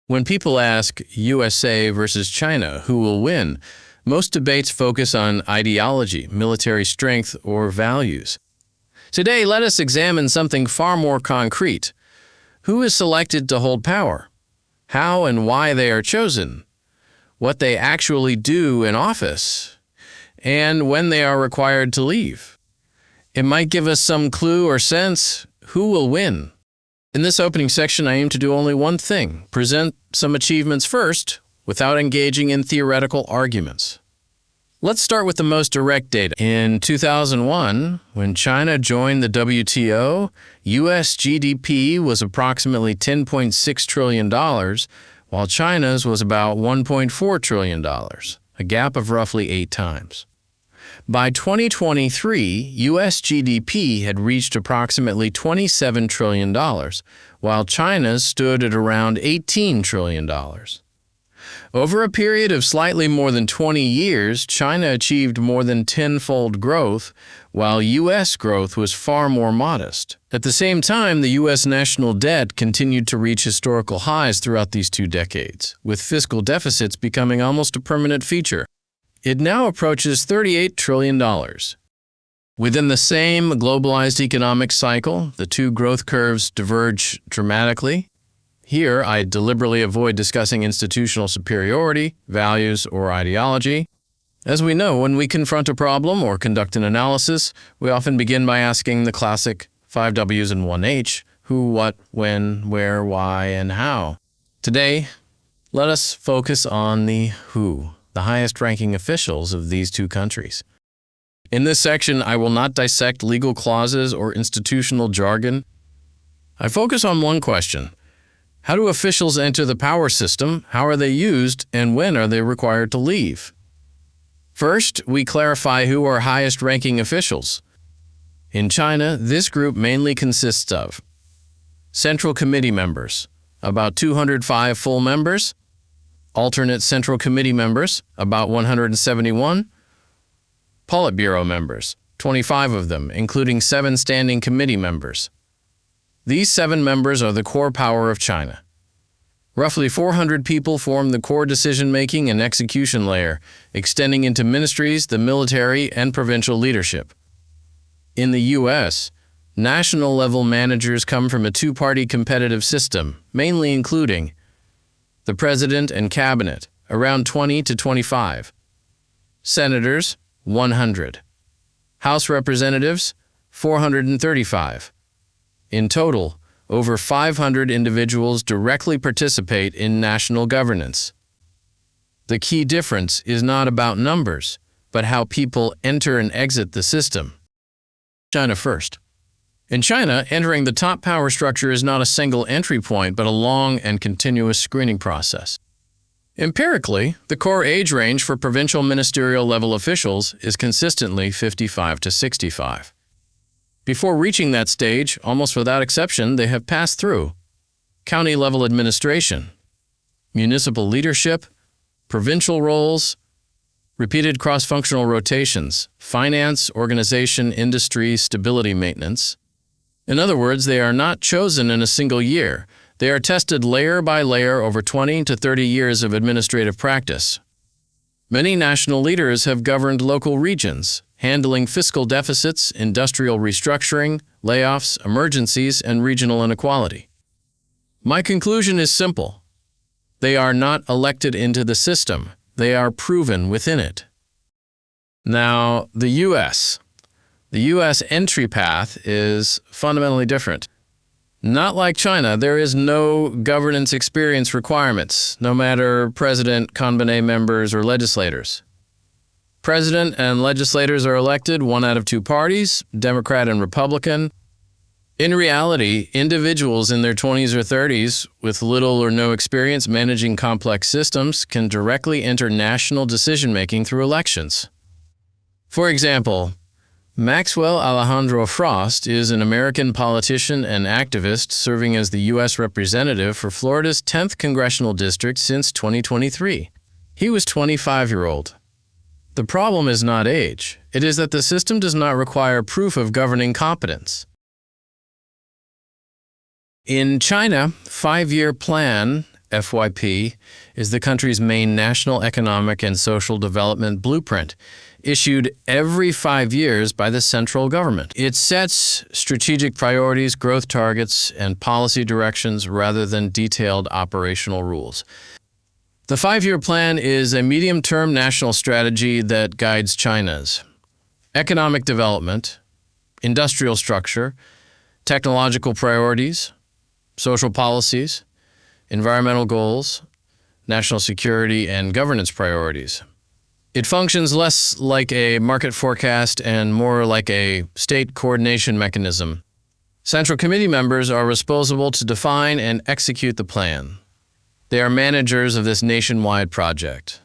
When people ask USA versus China, who will win, most debates focus on ideology, military strength, or values. Today, let us examine something far more concrete. Who is selected to hold power? How and why they are chosen? What they actually do in office? And when they are required to leave? It might give us some clue or sense who will win. In this opening section, I aim to do only one thing: present some achievements first, without engaging in theoretical arguments. Let's start with the most direct data. In 2001, when China joined the WTO, U.S. GDP was approximately $10.6 trillion, while China's was about $1.4 trillion, a gap of roughly 8 times. By 2023, U.S. GDP had reached approximately $27 trillion, while China's stood at around $18 trillion. Over a period of slightly more than 20 years, China achieved more than tenfold growth, while U.S. growth was far more modest. At the same time, the U.S. national debt continued to reach historical highs throughout these 2 decades, with fiscal deficits becoming almost a permanent feature. It now approaches $38 trillion. Within the same globalized economic cycle, the 2 growth curves diverge dramatically. Here, I deliberately avoid discussing institutional superiority, values, or ideology. As we know, when we confront a problem or conduct an analysis, we often begin by asking the classic 5 W's and 1 H: who, what, when, where, why, and how. Today, let us focus on the who, the highest-ranking officials of these 2 countries. In this section, I will not dissect legal clauses or institutional jargon. I focus on one question: how do officials enter the power system, how are they used, and when are they required to leave? First, we clarify who are highest-ranking officials. In China, this group mainly consists of Central Committee members, about 205 full members; alternate Central Committee members, about 171; Politburo members, 25 of them, including 7 standing committee members. These 7 members are the core power of China. Roughly 400 people form the core decision-making and execution layer, extending into ministries, the military, and provincial leadership. In the U.S., national-level managers come from a 2-party competitive system, mainly including the President and Cabinet, around 20 to 25. Senators, 100. House Representatives, 435. In total, over 500 individuals directly participate in national governance. The key difference is not about numbers, but how people enter and exit the system. China first. In China, entering the top power structure is not a single entry point, but a long and continuous screening process. Empirically, the core age range for provincial ministerial-level officials is consistently 55 to 65. Before reaching that stage, almost without exception, they have passed through county-level administration, municipal leadership, provincial roles, repeated cross-functional rotations, finance, organization, industry, stability maintenance. In other words, they are not chosen in a single year. They are tested layer by layer over 20 to 30 years of administrative practice. Many national leaders have governed local regions, handling fiscal deficits, industrial restructuring, layoffs, emergencies, and regional inequality. My conclusion is simple: they are not elected into the system, they are proven within it. Now, the U.S. The U.S. entry path is fundamentally different. Not like China, there is no governance experience requirements, no matter president, cabinet members, or legislators. President and legislators are elected 1 out of 2 parties, Democrat and Republican. In reality, individuals in their 20s or 30s with little or no experience managing complex systems can directly enter national decision-making through elections. For example, Maxwell Alejandro Frost is an American politician and activist serving as the U.S. representative for Florida's 10th Congressional District since 2023. He was 25-year-old. The problem is not age. It is that the system does not require proof of governing competence. In China, 5-year plan FYP, is the country's main national economic and social development blueprint, issued every 5 years by the central government. It sets strategic priorities, growth targets, and policy directions rather than detailed operational rules. The 5-year plan is a medium-term national strategy that guides China's economic development, industrial structure, technological priorities, social policies, environmental goals, national security, and governance priorities. It functions less like a market forecast and more like a state coordination mechanism. Central Committee members are responsible to define and execute the plan. They are managers of this nationwide project.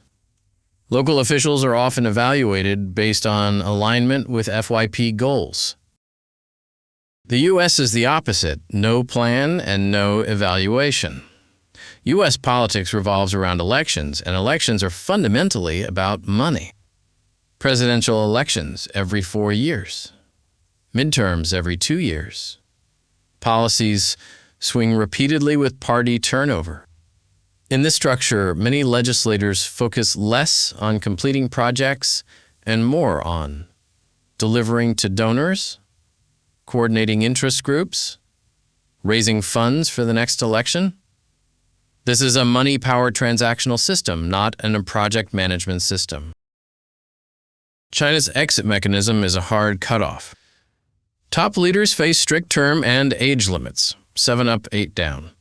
Local officials are often evaluated based on alignment with FYP goals. The U.S. is the opposite: no plan and no evaluation. U.S. politics revolves around elections, and elections are fundamentally about money. Presidential elections every 4 years. Midterms every 2 years. Policies swing repeatedly with party turnover. In this structure, many legislators focus less on completing projects and more on delivering to donors, coordinating interest groups, raising funds for the next election. This is a money-powered transactional system, not a project management system. China's exit mechanism is a hard cutoff. Top leaders face strict term and age limits, 7 up, 8 down.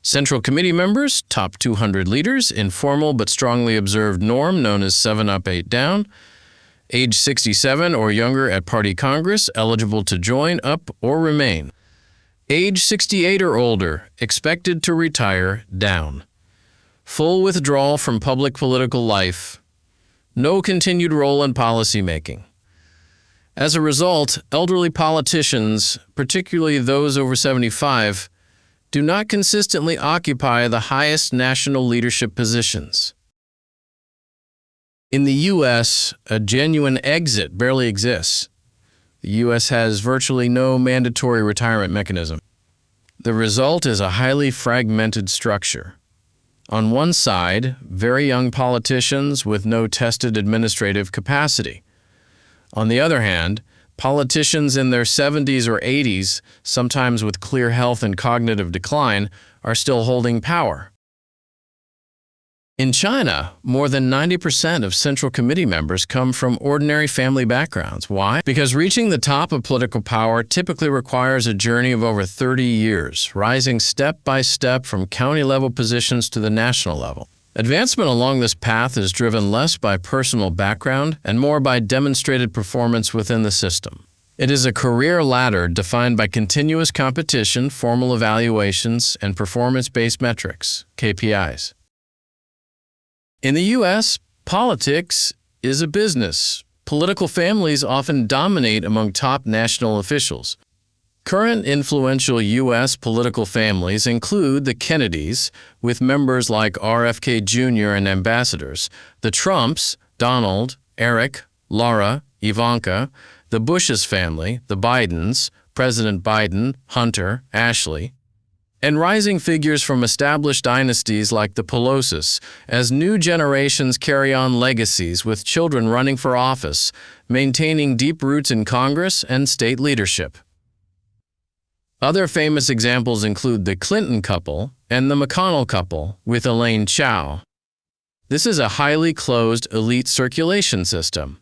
Central Committee members, top 200 leaders, informal but strongly observed norm known as 7 up, 8 down. Age 67 or younger at Party Congress, eligible to join, up, or remain. Age 68 or older, expected to retire, down. Full withdrawal from public political life. No continued role in policymaking. As a result, elderly politicians, particularly those over 75, do not consistently occupy the highest national leadership positions. In the U.S., a genuine exit barely exists. The U.S. has virtually no mandatory retirement mechanism. The result is a highly fragmented structure. On one side, very young politicians with no tested administrative capacity. On the other hand, politicians in their 70s or 80s, sometimes with clear health and cognitive decline, are still holding power. In China, more than 90% of Central Committee members come from ordinary family backgrounds. Why? Because reaching the top of political power typically requires a journey of over 30 years, rising step by step from county-level positions to the national level. Advancement along this path is driven less by personal background and more by demonstrated performance within the system. It is a career ladder defined by continuous competition, formal evaluations, and performance-based metrics, KPIs. In the U.S., politics is a business. Political families often dominate among top national officials. Current influential U.S. political families include the Kennedys, with members like RFK Jr. and ambassadors, the Trumps, Donald, Eric, Laura, Ivanka, the Bush's family, the Bidens, President Biden, Hunter, Ashley, and rising figures from established dynasties like the Pelosi's, as new generations carry on legacies with children running for office, maintaining deep roots in Congress and state leadership. Other famous examples include the Clinton couple and the McConnell couple with Elaine Chao. This is a highly closed elite circulation system.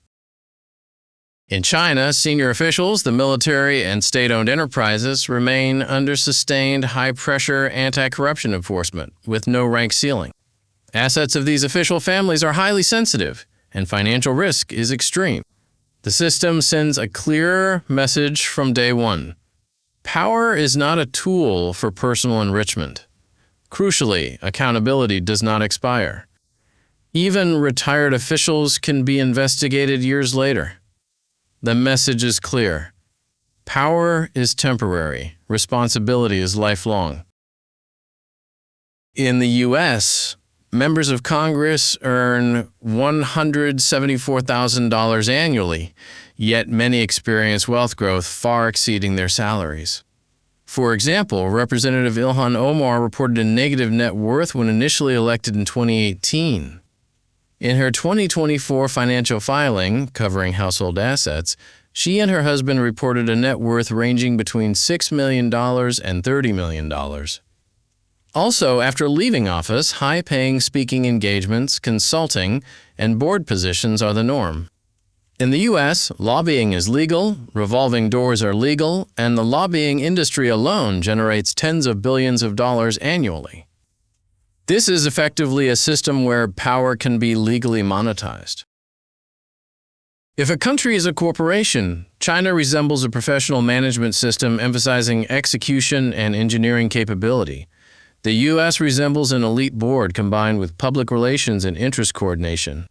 In China, senior officials, the military, and state-owned enterprises remain under sustained high-pressure anti-corruption enforcement with no rank ceiling. Assets of these official families are highly sensitive, and financial risk is extreme. The system sends a clear message from day one. Power is not a tool for personal enrichment. Crucially, accountability does not expire. Even retired officials can be investigated years later. The message is clear. Power is temporary. Responsibility is lifelong. In the U.S., members of Congress earn $174,000 annually, yet many experience wealth growth far exceeding their salaries. For example, Representative Ilhan Omar reported a negative net worth when initially elected in 2018. In her 2024 financial filing, covering household assets, she and her husband reported a net worth ranging between $6 million and $30 million. Also, after leaving office, high-paying speaking engagements, consulting, and board positions are the norm. In the U.S., lobbying is legal, revolving doors are legal, and the lobbying industry alone generates tens of billions of dollars annually. This is effectively a system where power can be legally monetized. If a country is a corporation, China resembles a professional management system emphasizing execution and engineering capability. The U.S. resembles an elite board combined with public relations and interest coordination.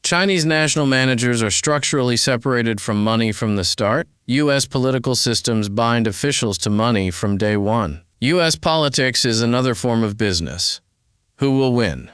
Chinese national managers are structurally separated from money from the start. U.S. political systems bind officials to money from day one. U.S. politics is another form of business. Who will win?